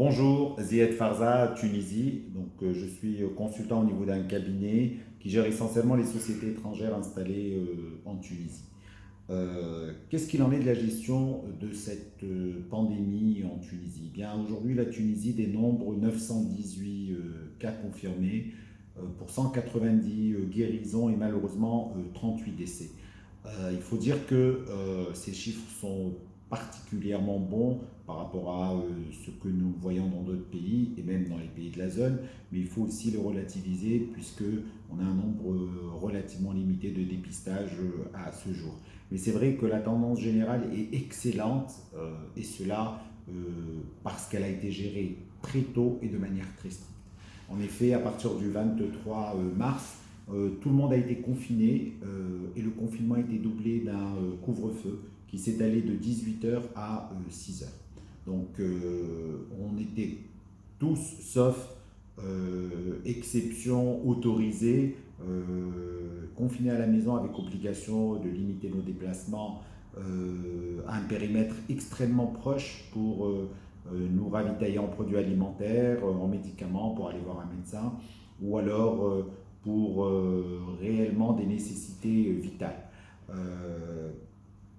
Bonjour, Zied Farza, Tunisie. Je suis consultant au niveau d'un cabinet qui gère essentiellement les sociétés étrangères installées en Tunisie. Qu'est-ce qu'il en est de la gestion de cette pandémie en Tunisie? Eh bien, aujourd'hui, la Tunisie dénombre 918 cas confirmés pour 190 guérisons et malheureusement 38 décès. Il faut dire que ces chiffres sont particulièrement bons par rapport à ce que nous voyons dans d'autres pays et même dans les pays de la zone, mais il faut aussi le relativiser puisque on a un nombre relativement limité de dépistages à ce jour. Mais c'est vrai que la tendance générale est excellente et cela parce qu'elle a été gérée très tôt et de manière très stricte. En effet, à partir du 23 mars, tout le monde a été confiné et le confinement a été doublé d'un couvre-feu qui s'est allé de 18 heures à 6 heures. On était tous, sauf exception autorisée, confinés à la maison avec obligation de limiter nos déplacements à un périmètre extrêmement proche pour nous ravitailler en produits alimentaires, en médicaments pour aller voir un médecin, ou alors pour réellement des nécessités vitales. Euh,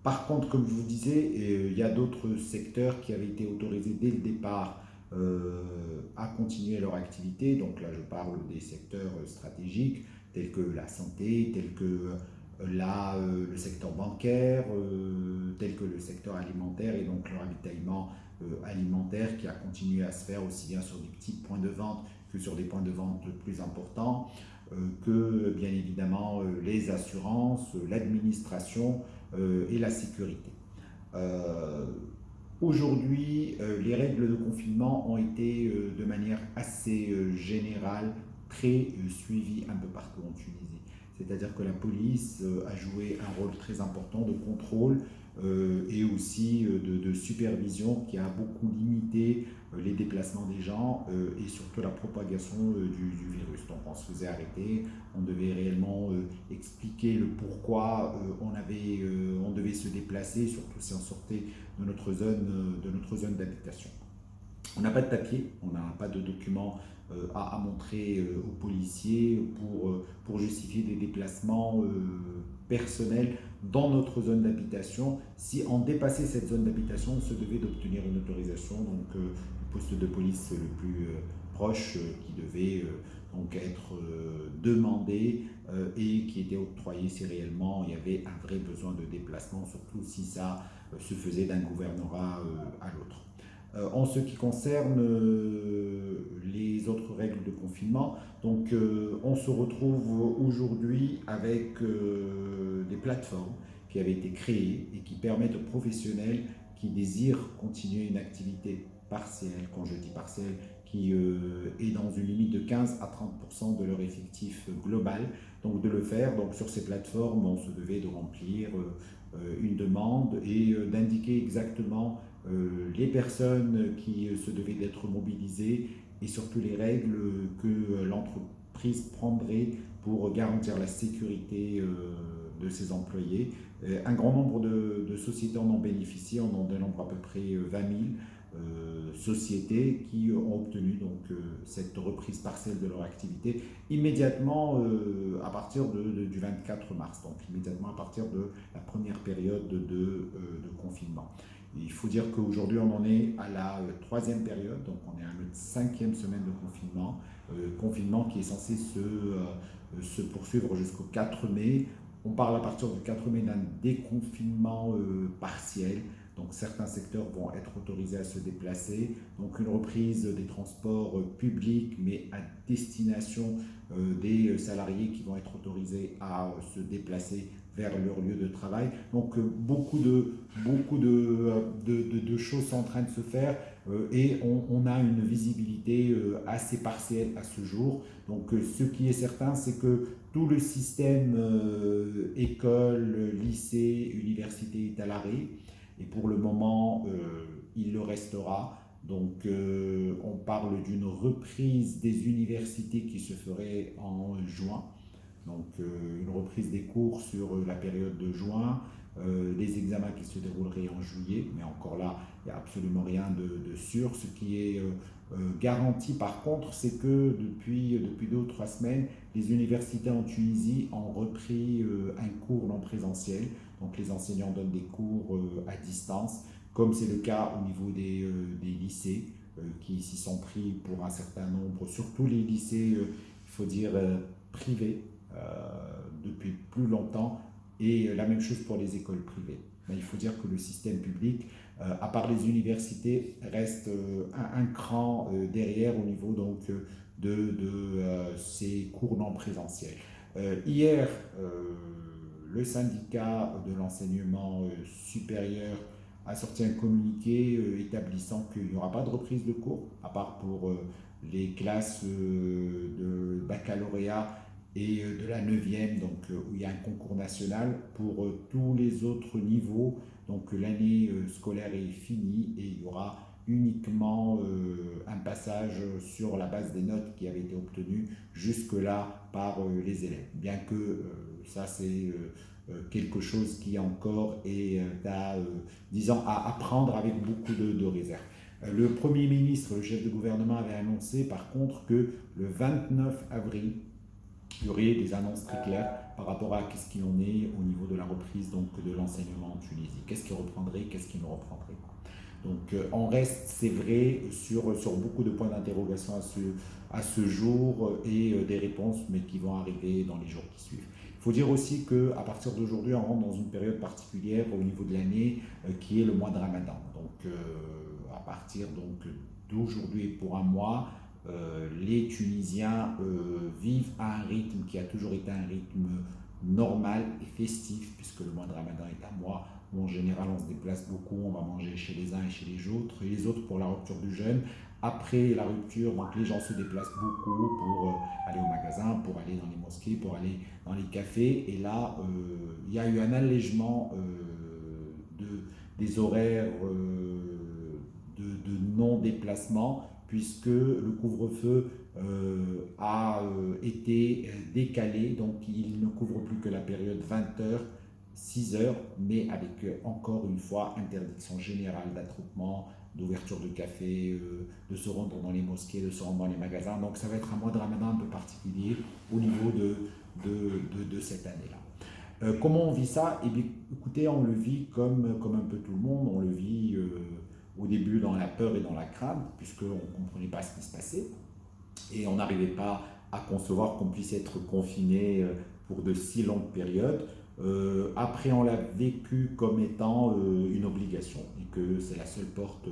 Par contre, comme je vous disais, il y a d'autres secteurs qui avaient été autorisés dès le départ à continuer leur activité. Donc là, je parle des secteurs stratégiques tels que la santé, tels que le secteur bancaire, tel que le secteur alimentaire et donc le ravitaillement alimentaire qui a continué à se faire aussi bien sur des petits points de vente que sur des points de vente plus importants, que bien évidemment les assurances, l'administration et la sécurité. Euh, Aujourd'hui, les règles de confinement ont été de manière assez générale très suivies un peu partout en Tunisie. C'est-à-dire que la police a joué un rôle très important de contrôle et aussi de supervision qui a beaucoup limité les déplacements des gens et surtout la propagation du virus. Donc on se faisait arrêter, on devait réellement expliquer le pourquoi on devait se déplacer, surtout si on sortait de notre zone d'habitation. On n'a pas de papier, on n'a pas de documents à montrer aux policiers pour justifier des déplacements personnels dans notre zone d'habitation. Si on dépassait cette zone d'habitation, on se devait d'obtenir une autorisation, le poste de police le plus proche qui devait donc être demandé et qui était octroyé si réellement il y avait un vrai besoin de déplacement, surtout si ça se faisait d'un gouvernorat à l'autre. En ce qui concerne les autres règles de confinement, on se retrouve aujourd'hui avec des plateformes qui avaient été créées et qui permettent aux professionnels qui désirent continuer une activité partielle, quand je dis partielle, qui est dans une limite de 15 à 30% de leur effectif global, donc de le faire. Donc sur ces plateformes, on se devait de remplir une demande et d'indiquer exactement les personnes qui se devaient d'être mobilisées et surtout les règles que l'entreprise prendrait pour garantir la sécurité de ses employés. Un grand nombre de sociétés en ont bénéficié, on en dénombre à peu près 20 000 sociétés qui ont obtenu cette reprise partielle de leur activité immédiatement à partir du 24 mars, donc immédiatement à partir de la première période de confinement. Il faut dire qu'aujourd'hui, on en est à la troisième période, donc on est à notre cinquième semaine de confinement qui est censé se poursuivre jusqu'au 4 mai. On parle à partir du 4 mai d'un déconfinement partiel, donc certains secteurs vont être autorisés à se déplacer, donc une reprise des transports publics, mais à destination des salariés qui vont être autorisés à se déplacer vers leur lieu de travail. Donc beaucoup de choses sont en train de se faire et on a une visibilité assez partielle à ce jour. Ce qui est certain, c'est que tout le système école, lycée, université est à l'arrêt et pour le moment, il le restera. On parle d'une reprise des universités qui se ferait en juin. Donc une reprise des cours sur la période de juin, les examens qui se dérouleraient en juillet, mais encore là, il n'y a absolument rien de sûr. Ce qui est garanti par contre, c'est que depuis 2 ou 3 semaines, les universités en Tunisie ont repris un cours non présentiel. Donc les enseignants donnent des cours à distance, comme c'est le cas au niveau des lycées qui s'y sont pris pour un certain nombre, surtout les lycées, il faut dire, privés euh, depuis plus longtemps, et la même chose pour les écoles privées. Mais il faut dire que le système public, à part les universités, reste un cran derrière au niveau donc, de ces cours non présentiels. Hier, le syndicat de l'enseignement supérieur a sorti un communiqué établissant qu'il n'y aura pas de reprise de cours, à part pour les classes de baccalauréat et de la 9e, donc, où il y a un concours national. Pour tous les autres niveaux, donc l'année scolaire est finie et il y aura uniquement un passage sur la base des notes qui avaient été obtenues jusque-là par les élèves. Bien que ça, c'est quelque chose qui encore est disons, à apprendre avec beaucoup de réserve. Le Premier ministre, le chef de gouvernement, avait annoncé par contre que le 29 avril, il y aurait des annonces très claires par rapport à ce qu'il en est au niveau de la reprise donc, de l'enseignement en Tunisie. Qu'est-ce qui reprendrait, qu'est-ce qui ne reprendrait pas. Donc on reste, c'est vrai, sur beaucoup de points d'interrogation à ce jour et des réponses, mais qui vont arriver dans les jours qui suivent. Il faut dire aussi qu'à partir d'aujourd'hui, on rentre dans une période particulière au niveau de l'année qui est le mois de Ramadan. Donc à partir donc, d'aujourd'hui et pour un mois, les Tunisiens vivent à un rythme qui a toujours été un rythme normal et festif, puisque le mois de Ramadan est un mois où en général on se déplace beaucoup, on va manger chez les uns et chez les autres pour la rupture du jeûne. Après la rupture, donc les gens se déplacent beaucoup pour aller au magasin, pour aller dans les mosquées, pour aller dans les cafés. Et là, il y a eu un allègement des horaires de non-déplacement, puisque le couvre-feu a été décalé, donc il ne couvre plus que la période 20h, 6h, mais avec encore une fois interdiction générale d'attroupement, d'ouverture de café, de se rendre dans les mosquées, de se rendre dans les magasins. Donc ça va être un mois de Ramadan un peu particulier au niveau de cette année-là. Comment on vit ça? Eh bien, écoutez, on le vit comme un peu tout le monde. On le vit au début dans la peur et dans la crainte, puisqu'on ne comprenait pas ce qui se passait. Et on n'arrivait pas à concevoir qu'on puisse être confiné pour de si longues périodes. Après, on l'a vécu comme étant une obligation et que c'est la seule porte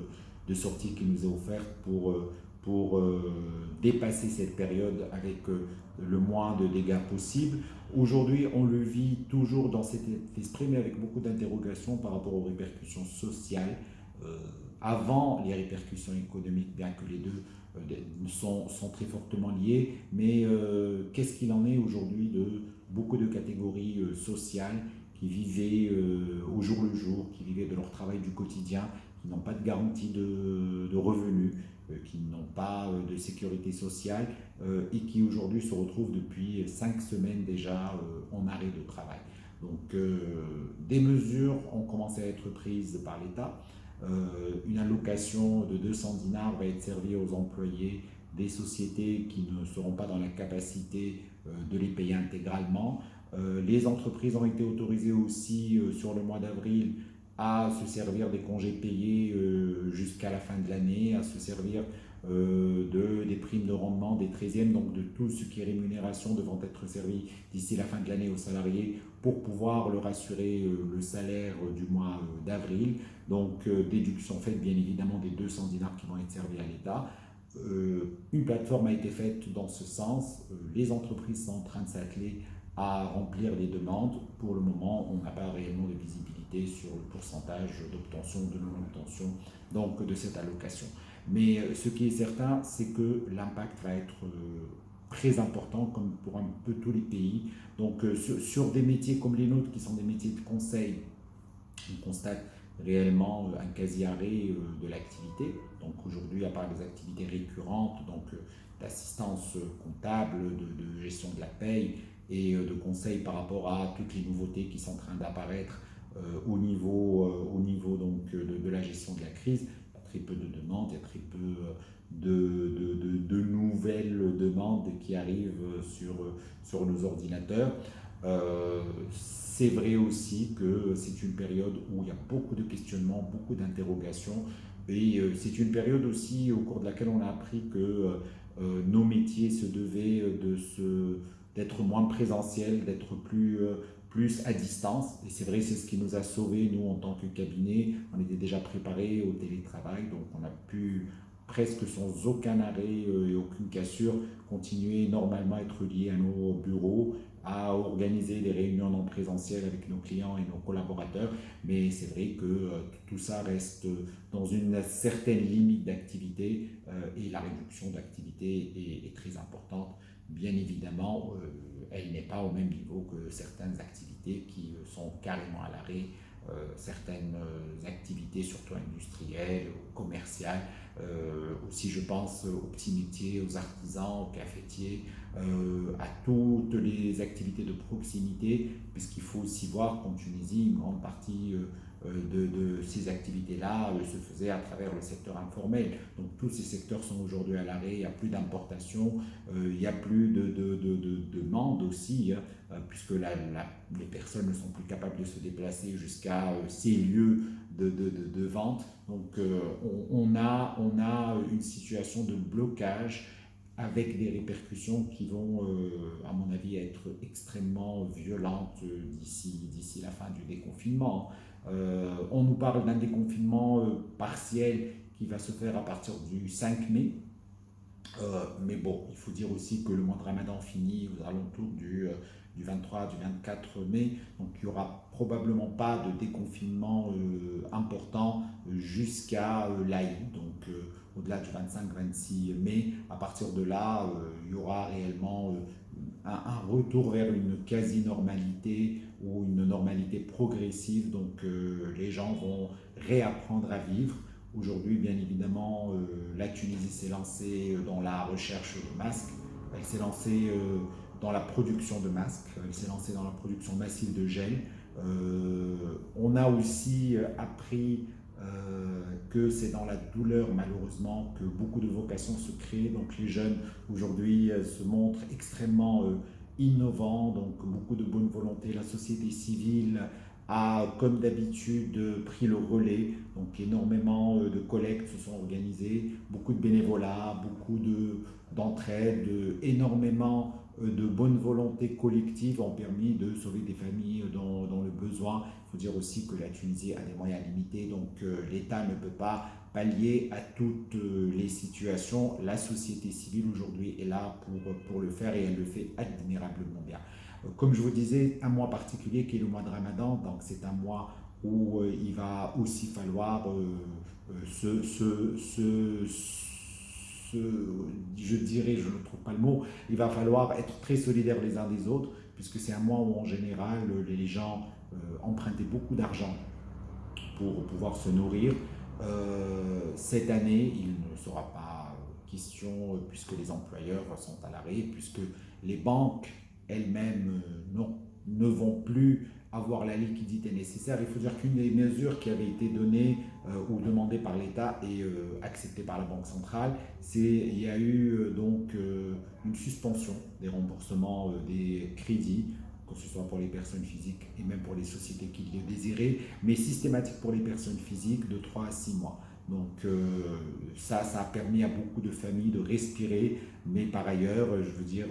de sortie qui nous est offerte pour dépasser cette période avec le moins de dégâts possible. Aujourd'hui, on le vit toujours dans cet esprit, mais avec beaucoup d'interrogations par rapport aux répercussions sociales. Euh, Avant les répercussions économiques, bien que les deux sont très fortement liés, mais qu'est-ce qu'il en est aujourd'hui de beaucoup de catégories sociales qui vivaient au jour le jour, qui vivaient de leur travail du quotidien, qui n'ont pas de garantie de revenus, qui n'ont pas de sécurité sociale et qui aujourd'hui se retrouvent depuis 5 semaines déjà en arrêt de travail. Donc des mesures ont commencé à être prises par l'État. Une allocation de 200 dinars va être servie aux employés des sociétés qui ne seront pas dans la capacité de les payer intégralement. Les entreprises ont été autorisées aussi sur le mois d'avril à se servir des congés payés jusqu'à la fin de l'année, à se servir des primes de rendement, des 13e, donc de tout ce qui est rémunération devant être servi d'ici la fin de l'année aux salariés pour pouvoir leur assurer le salaire du mois d'avril. Donc déduction faite bien évidemment des 200 dinars qui vont être servis à l'État. Une plateforme a été faite dans ce sens. Les entreprises sont en train de s'atteler à remplir les demandes. Pour le moment, on n'a pas réellement de visibilité sur le pourcentage d'obtention, de non-obtention donc de cette allocation. Mais ce qui est certain, c'est que l'impact va être très important, comme pour un peu tous les pays. Donc sur des métiers comme les nôtres, qui sont des métiers de conseil, on constate réellement un quasi-arrêt de l'activité. Donc aujourd'hui, à part les activités récurrentes, donc d'assistance comptable, de gestion de la paye et de conseils par rapport à toutes les nouveautés qui sont en train d'apparaître au niveau donc, de la gestion de la crise. Il y a très peu de demandes, il y a très peu de nouvelles demandes qui arrivent sur nos ordinateurs. C'est vrai aussi que c'est une période où il y a beaucoup de questionnements, beaucoup d'interrogations, et c'est une période aussi au cours de laquelle on a appris que nos métiers se devaient d'être moins présentiels, d'être plus à distance. Et c'est vrai, c'est ce qui nous a sauvés, nous, en tant que cabinet. On était déjà préparés au télétravail, donc on a pu presque sans aucun arrêt et aucune cassure continuer normalement à être liés à nos bureaux, à organiser des réunions non présentielles avec nos clients et nos collaborateurs. Mais c'est vrai que tout ça reste dans une certaine limite d'activité et la réduction d'activité est très importante. Bien évidemment, elle n'est pas au même niveau que certaines activités qui sont carrément à l'arrêt. Certaines activités, surtout industrielles, commerciales, aussi je pense aux petits métiers, aux artisans, aux cafetiers, à toutes les activités de proximité, puisqu'il faut aussi voir qu'en Tunisie, une grande partie de ces activités-là se faisait à travers le secteur informel. Donc tous ces secteurs sont aujourd'hui à l'arrêt, il n'y a plus d'importation, il n'y a plus de demande aussi, hein, puisque les personnes ne sont plus capables de se déplacer jusqu'à ces lieux de vente. Donc on a une situation de blocage avec des répercussions qui vont, à mon avis, être extrêmement violentes d'ici la fin du déconfinement. On nous parle d'un déconfinement partiel qui va se faire à partir du 5 mai. Mais bon, il faut dire aussi que le mois de Ramadan finit aux alentours du 23, du 24 mai, donc il n'y aura probablement pas de déconfinement important jusqu'à l'Aïd, donc au-delà du 25-26 mai. À partir de là, il y aura réellement un retour vers une quasi-normalité ou une normalité progressive, donc les gens vont réapprendre à vivre. Aujourd'hui, bien évidemment, la Tunisie s'est lancée dans la recherche de masques, elle s'est lancée dans la production de masques, elle s'est lancée dans la production massive de gel. On a aussi appris que c'est dans la douleur, malheureusement, que beaucoup de vocations se créent. Donc les jeunes, aujourd'hui, se montrent extrêmement innovants, donc beaucoup de bonne volonté. La société civile a, comme d'habitude, pris le relais. Donc énormément de collectes se sont organisées, beaucoup de bénévolat, beaucoup d'entraide, énormément de bonne volonté collective ont permis de sauver des familles dans le besoin. Il faut dire aussi que la Tunisie a des moyens limités, donc l'État ne peut pas pallier à toutes les situations. La société civile aujourd'hui est là pour le faire et elle le fait admirablement bien. Comme je vous disais, un mois particulier qui est le mois de Ramadan, donc c'est un mois où il va aussi falloir je dirais, je ne trouve pas le mot, il va falloir être très solidaires les uns des autres, puisque c'est un mois où en général les gens empruntaient beaucoup d'argent pour pouvoir se nourrir. Cette année, il ne sera pas question, puisque les employeurs sont à l'arrêt, puisque les banques elles-mêmes ne vont plus avoir la liquidité nécessaire. Il faut dire qu'une des mesures qui avait été donnée ou demandée par l'État et acceptée par la Banque centrale, il y a eu donc une suspension des remboursements des crédits, que ce soit pour les personnes physiques et même pour les sociétés qui le désiraient, mais systématique pour les personnes physiques de 3 à 6 mois. Donc ça a permis à beaucoup de familles de respirer, mais par ailleurs, je veux dire,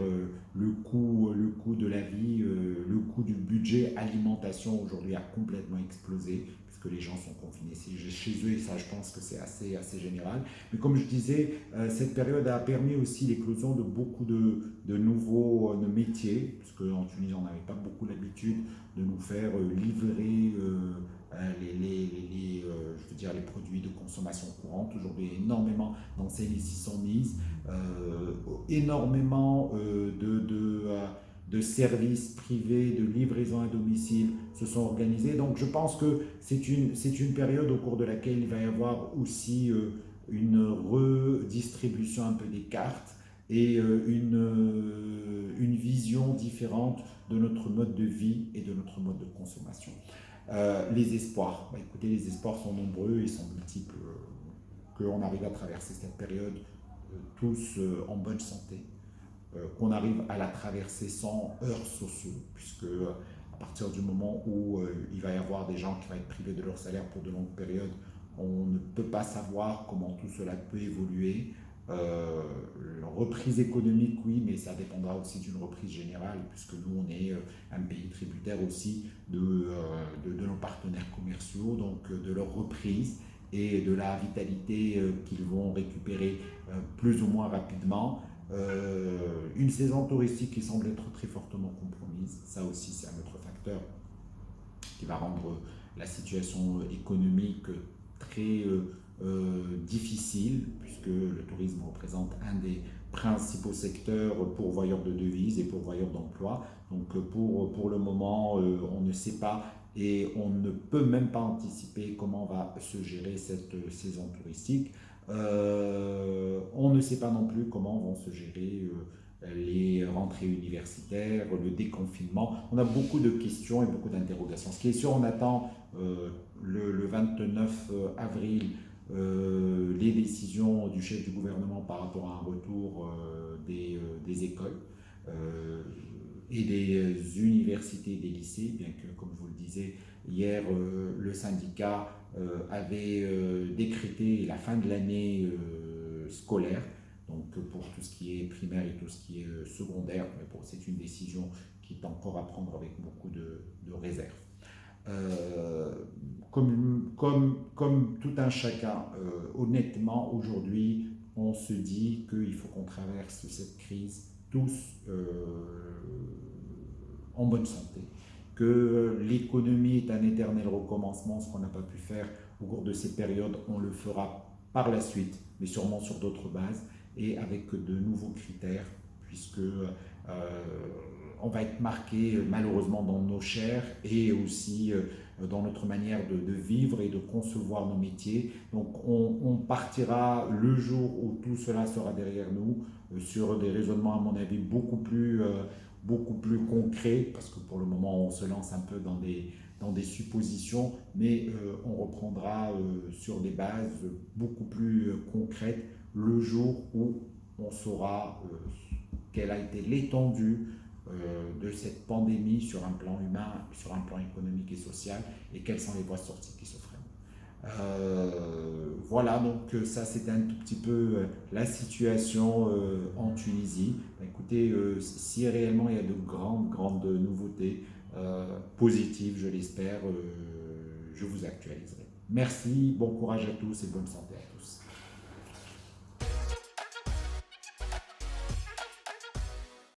le coût de la vie, le coût du budget alimentation aujourd'hui a complètement explosé, puisque les gens sont confinés chez eux, et ça je pense que c'est assez général. Mais comme je disais, cette période a permis aussi l'éclosion de beaucoup de nouveaux métiers, puisque en Tunisie on n'avait pas beaucoup l'habitude de nous faire livrer je veux dire, les produits de consommation courante. Aujourd'hui, énormément d'enseignes s'y sont mises, énormément de services privés, de livraison à domicile se sont organisés. Donc je pense que c'est une période au cours de laquelle il va y avoir aussi une redistribution un peu des cartes. et une vision différente de notre mode de vie et de notre mode de consommation. Les espoirs, écoutez, les espoirs sont nombreux et sont multiples, qu'on arrive à traverser cette période tous en bonne santé, qu'on arrive à la traverser sans heurts sociaux, puisque à partir du moment où il va y avoir des gens qui vont être privés de leur salaire pour de longues périodes, on ne peut pas savoir comment tout cela peut évoluer. La reprise économique, oui, mais ça dépendra aussi d'une reprise générale, puisque nous, on est un pays tributaire aussi de nos partenaires commerciaux, donc de leur reprise et de la vitalité qu'ils vont récupérer plus ou moins rapidement. Une saison touristique qui semble être très fortement compromise, ça aussi c'est un autre facteur qui va rendre la situation économique très difficile, puisque le tourisme représente un des principaux secteurs pourvoyeurs de devises et pourvoyeurs d'emplois. Donc pour le moment, on ne sait pas et on ne peut même pas anticiper comment va se gérer cette saison touristique. On ne sait pas non plus comment vont se gérer les rentrées universitaires, le déconfinement. On a beaucoup de questions et beaucoup d'interrogations. Ce qui est sûr, on attend le 29 avril les décisions du chef du gouvernement par rapport à un retour des écoles et des universités et des lycées, bien que, comme je vous le disais, hier, le syndicat avait décrété la fin de l'année scolaire, donc pour tout ce qui est primaire et tout ce qui est secondaire. Mais bon, c'est une décision qui est encore à prendre avec beaucoup de réserve. Euh, comme tout un chacun, honnêtement, aujourd'hui, on se dit qu'il faut qu'on traverse cette crise tous en bonne santé, que l'économie est un éternel recommencement, ce qu'on n'a pas pu faire au cours de ces périodes, on le fera par la suite, mais sûrement sur d'autres bases et avec de nouveaux critères, puisque on va être marqué malheureusement dans nos chairs et aussi dans notre manière de vivre et de concevoir nos métiers. Donc on partira le jour où tout cela sera derrière nous sur des raisonnements à mon avis beaucoup plus concrets, parce que pour le moment on se lance un peu dans des suppositions, mais on reprendra sur des bases beaucoup plus concrètes le jour où on saura quelle a été l'étendue de cette pandémie sur un plan humain, sur un plan économique et social, et quelles sont les voies de sortie qui s'offrent. Voilà, donc ça c'était un tout petit peu la situation en Tunisie. Écoutez, si réellement il y a de grandes nouveautés positives, je l'espère, je vous actualiserai. Merci, bon courage à tous et bonne santé à tous.